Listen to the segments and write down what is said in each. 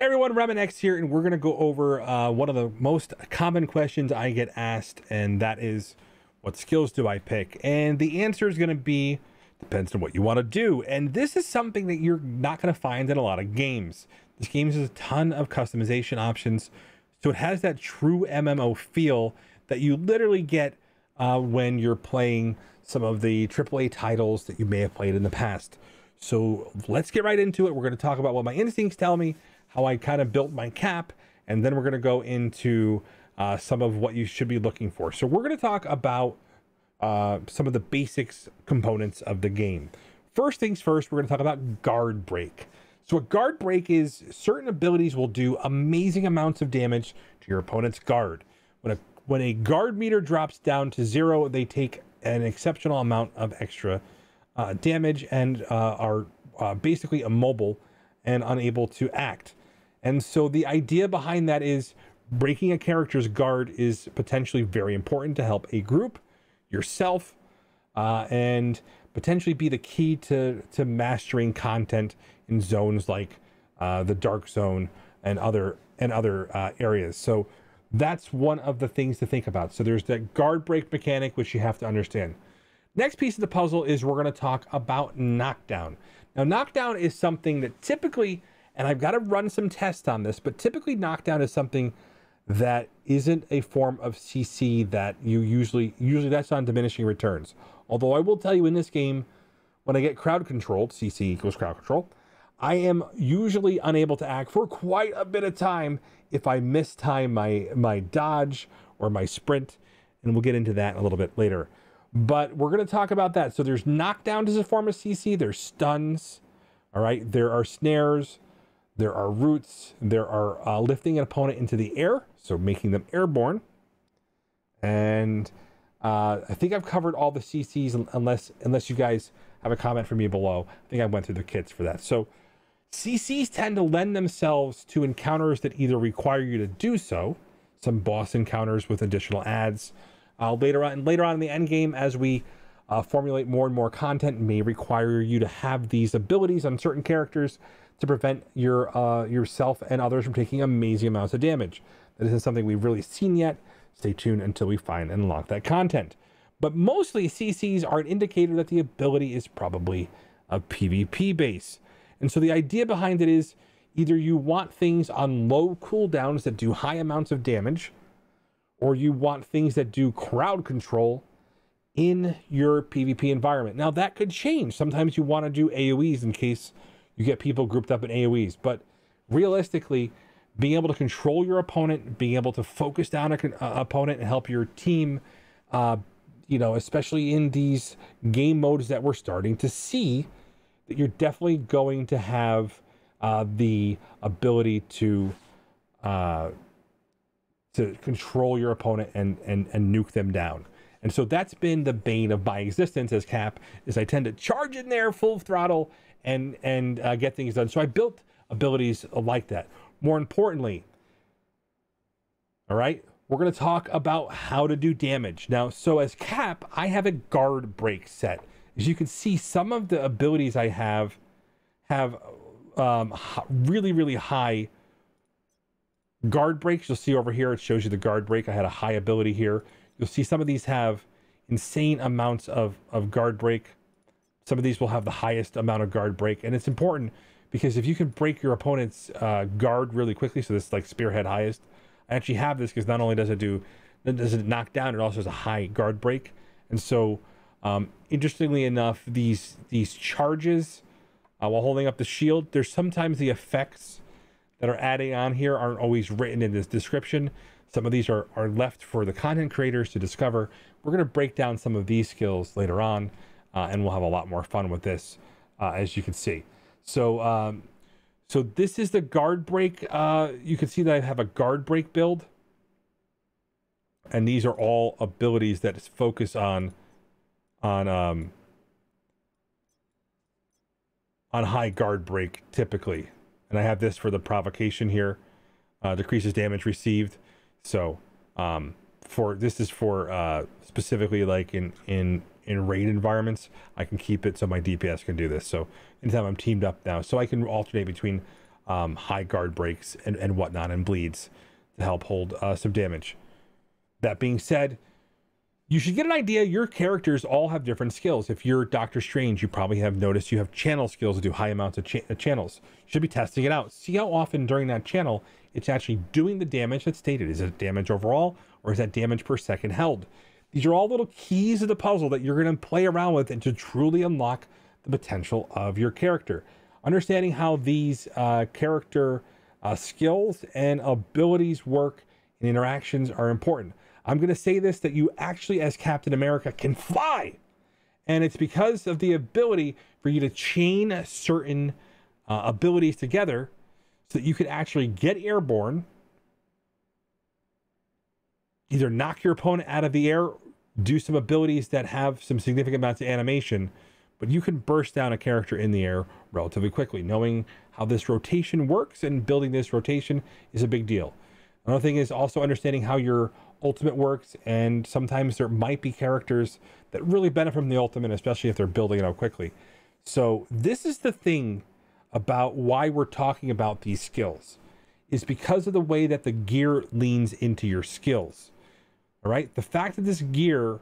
Everyone, RemanX here, and we're going to go over one of the most common questions I get asked, and that is, what skills do I pick? And the answer is going to be, depends on what you want to do. And this is something that you're not going to find in a lot of games. This game has a ton of customization options, so it has that true MMO feel that you literally get when you're playing some of the AAA titles that you may have played in the past. So let's get right into it. We're going to talk about what my instincts tell me, how I kind of built my cap, and then we're going to go into some of what you should be looking for. So we're going to talk about some of the basics components of the game. First things first, we're going to talk about guard break. So a guard break is certain abilities will do amazing amounts of damage to your opponent's guard. When a guard meter drops down to 0, they take an exceptional amount of extra damage and are basically immobile and unable to act. And so the idea behind that is breaking a character's guard is potentially very important to help a group, yourself, and potentially be the key to mastering content in zones like the dark zone and other areas. So that's one of the things to think about. So there's that guard break mechanic, which you have to understand. Next piece of the puzzle is we're going to talk about knockdown. Now, knockdown is something that typically, and I've got to run some tests on this, but typically knockdown is something that isn't a form of CC that you usually that's on diminishing returns. Although I will tell you in this game, when I get crowd controlled, CC equals crowd control, I am usually unable to act for quite a bit of time if I mistime my dodge or my sprint, and we'll get into that a little bit later. But we're going to talk about that. So there's knockdown as a form of CC, there's stuns, all right, there are snares, there are roots, there are lifting an opponent into the air, so making them airborne. And I think I've covered all the CCs unless you guys have a comment for me below. I think I went through the kits for that. So CCs tend to lend themselves to encounters that either require you to do so, some boss encounters with additional adds. Later on in the end game, as we formulate more and more content, may require you to have these abilities on certain characters to prevent yourself and others from taking amazing amounts of damage. That isn't something we've really seen yet. Stay tuned until we find and unlock that content. But mostly CCs are an indicator that the ability is probably a PvP base. And so the idea behind it is either you want things on low cooldowns that do high amounts of damage, or you want things that do crowd control in your PvP environment. Now that could change. Sometimes you want to do AoEs in case you get people grouped up in AoEs, but realistically, being able to control your opponent, being able to focus down an opponent and help your team, especially in these game modes that we're starting to see, that you're definitely going to have the ability to control your opponent and nuke them down. And so that's been the bane of my existence as Cap, is I tend to charge in there full throttle and get things done. So I built abilities like that. More importantly, all right, we're going to talk about how to do damage. Now, so as Cap, I have a guard break set. As you can see, some of the abilities I have really, really high guard breaks. You'll see over here, it shows you the guard break. I had a high ability here. You'll see some of these have insane amounts of guard break. Some of these will have the highest amount of guard break. And it's important because if you can break your opponent's guard really quickly, so this is like spearhead highest. I actually have this because not only does it knock down, it also has a high guard break. And so interestingly enough, these charges while holding up the shield, there's sometimes the effects that are adding on here aren't always written in this description. Some of these are left for the content creators to discover. We're going to break down some of these skills later on, and we'll have a lot more fun with this, as you can see. So so this is the guard break. You can see that I have a guard break build, and these are all abilities that focus on high guard break typically. And I have this for the provocation here, decreases damage received. So this is for specifically like in raid environments. I can keep it so my DPS can do this. So anytime I'm teamed up now, so I can alternate between high guard breaks and whatnot, and bleeds to help hold some damage. That being said, you should get an idea. Your characters all have different skills. If you're Doctor Strange, you probably have noticed you have channel skills to do high amounts of channels. You should be testing it out. See how often during that channel it's actually doing the damage that's stated. Is it damage overall, or is that damage per second held? These are all little keys of the puzzle that you're going to play around with and to truly unlock the potential of your character. Understanding how these character skills and abilities work and interactions are important. I'm going to say this, that you actually, as Captain America, can fly. And it's because of the ability for you to chain certain abilities together so that you could actually get airborne, either knock your opponent out of the air, do some abilities that have some significant amounts of animation, but you can burst down a character in the air relatively quickly. Knowing how this rotation works and building this rotation is a big deal. Another thing is also understanding how your ultimate works, and sometimes there might be characters that really benefit from the ultimate, especially if they're building it out quickly. So this is the thing about why we're talking about these skills, is because of the way that the gear leans into your skills. All right, the fact that this gear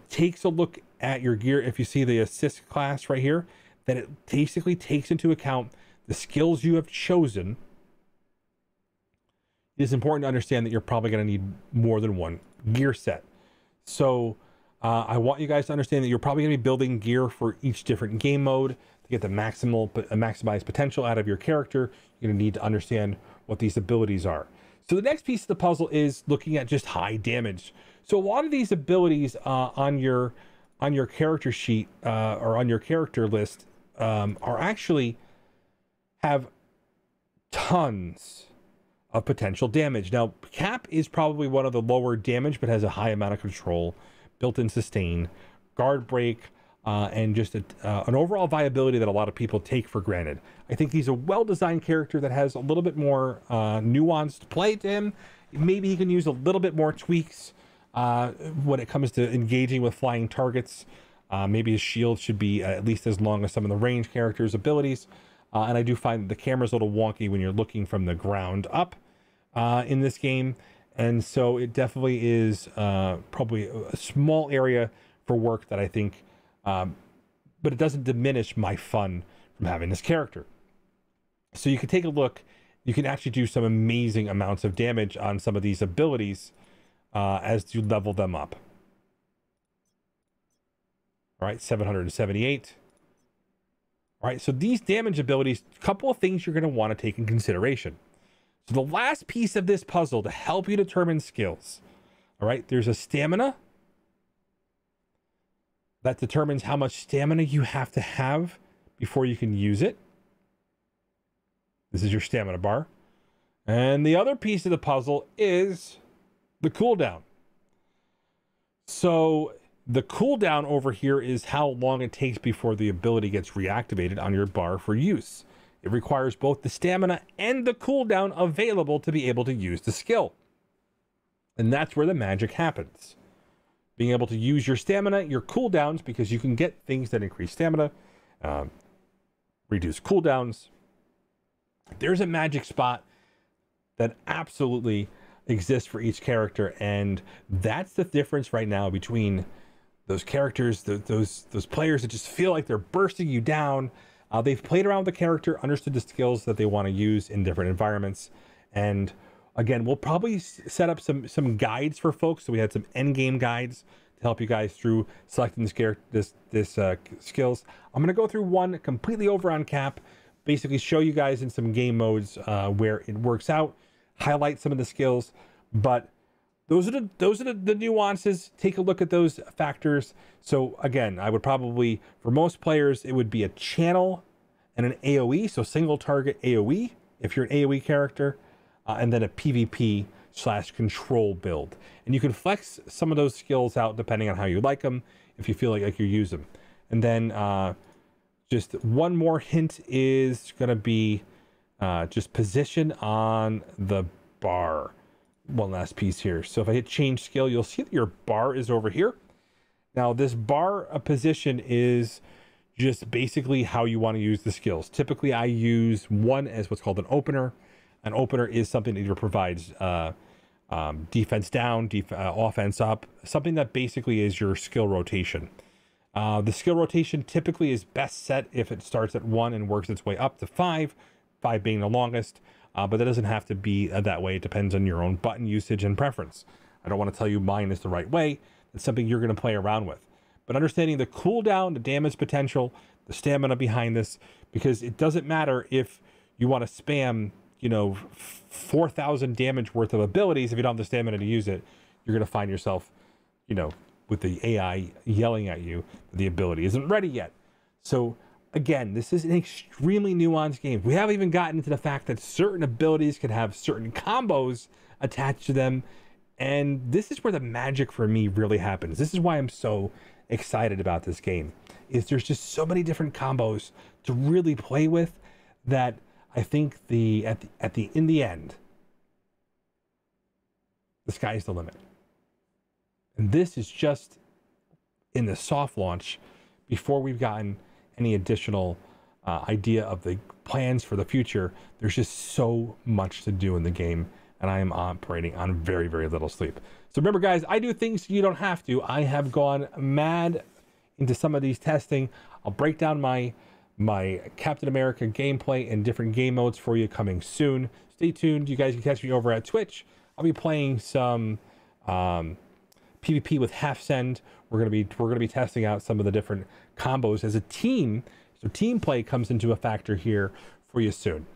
takes a look at your gear, if you see the assist class right here, that it basically takes into account the skills you have chosen. It is important to understand that you're probably going to need more than one gear set. So I want you guys to understand that you're probably going to be building gear for each different game mode to get the maximized potential out of your character. You're going to need to understand what these abilities are. So the next piece of the puzzle is looking at just high damage. So a lot of these abilities on your character sheet or on your character list are actually have tons of potential damage. Now, Cap is probably one of the lower damage, but has a high amount of control, built-in sustain, guard break, and just an overall viability that a lot of people take for granted. I think he's a well-designed character that has a little bit more nuanced play to him. Maybe he can use a little bit more tweaks when it comes to engaging with flying targets. Maybe his shield should be at least as long as some of the range characters' abilities. And I do find the camera's a little wonky when you're looking from the ground up in this game. And so it definitely is probably a small area for work that I think, but it doesn't diminish my fun from having this character. So you can take a look. You can actually do some amazing amounts of damage on some of these abilities as you level them up. All right, 778. All right, so these damage abilities, a couple of things you're going to want to take in consideration. So the last piece of this puzzle to help you determine skills, all right, there's a stamina that determines how much stamina you have to have before you can use it. This is your stamina bar. And the other piece of the puzzle is the cooldown. So the cooldown over here is how long it takes before the ability gets reactivated on your bar for use. It requires both the stamina and the cooldown available to be able to use the skill. And that's where the magic happens. Being able to use your stamina, your cooldowns, because you can get things that increase stamina, reduce cooldowns. There's a magic spot that absolutely exists for each character, and that's the difference right now between those characters, those players that just feel like they're bursting you down. They've played around with the character, understood the skills that they want to use in different environments. And again, we'll probably set up some guides for folks. So we had some end game guides to help you guys through selecting this skills. I'm going to go through one completely over on Cap, basically show you guys in some game modes where it works out, highlight some of the skills, but those are the nuances. Take a look at those factors. So again, I would probably, for most players, it would be a channel and an AoE, so single target AoE if you're an AoE character, and then a PvP/control build. And you can flex some of those skills out depending on how you like them, if you feel like you use them. And then just one more hint is going to be just position on the bar. One last piece here. So if I hit change skill, you'll see that your bar is over here. Now this bar position is just basically how you want to use the skills. Typically, I use one as what's called an opener. An opener is something that either provides defense down, offense up, something that basically is your skill rotation. The skill rotation typically is best set if it starts at 1 and works its way up to 5, 5 being the longest, but that doesn't have to be that way. It depends on your own button usage and preference. I don't want to tell you mine is the right way. It's something you're going to play around with. But understanding the cooldown, the damage potential, the stamina behind this, because it doesn't matter if you want to spam, 4,000 damage worth of abilities. If you don't have the stamina to use it, you're going to find yourself, with the AI yelling at you that the ability isn't ready yet. So again, this is an extremely nuanced game. We haven't even gotten into the fact that certain abilities can have certain combos attached to them. And this is where the magic for me really happens. This is why I'm so excited about this game, is there's just so many different combos to really play with that I think in the end, the sky's the limit. And this is just in the soft launch before we've gotten any additional idea of the plans for the future. There's just so much to do in the game, and I am operating on very, very little sleep. So remember, guys, I do things you don't have to. I have gone mad into some of these testing. I'll break down my Captain America gameplay in different game modes for you coming soon. Stay tuned. You guys can catch me over at Twitch. I'll be playing some PvP with Half Send. We're gonna be testing out some of the different combos as a team. So team play comes into a factor here for you soon.